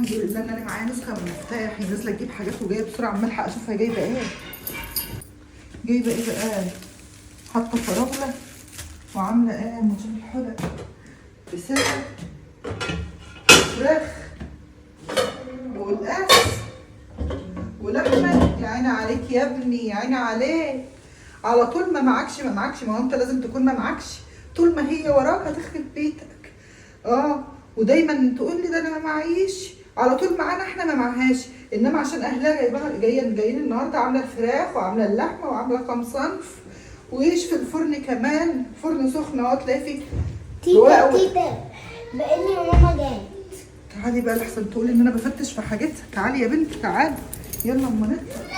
الحمد لله ان انا معايا نسخه من المفتاح. هي نازله تجيب حاجات وجايه بسرعه، عمال الحق اشوفها جايبه ايه. جايبه ايه بقى؟ حاطه فراوله وعامله ايه مجيب الحلق بسله فراخ والقاس ولحمه. يا عيني عليك يا ابني، يا عيني عليك. على طول ما معكش ما معكش، ما هو انت لازم تكون ما معكش. طول ما هي وراك هتخرب بيتك. ودايما تقول لي ده انا ما معيش. على طول معانا احنا ما معهاش، انما عشان اهلها جايين النهارده عامله الفراخ وعامله اللحمه وعامله كام صنف ويش في الفرن كمان. فرن سخن اهو تلاقي فيه تيتا بقالي ماما جايه. تعالي بقى لحسن تقولي ان انا بفتش في حاجتها. تعالي يا بنتي تعالي، يلا اما نطلع.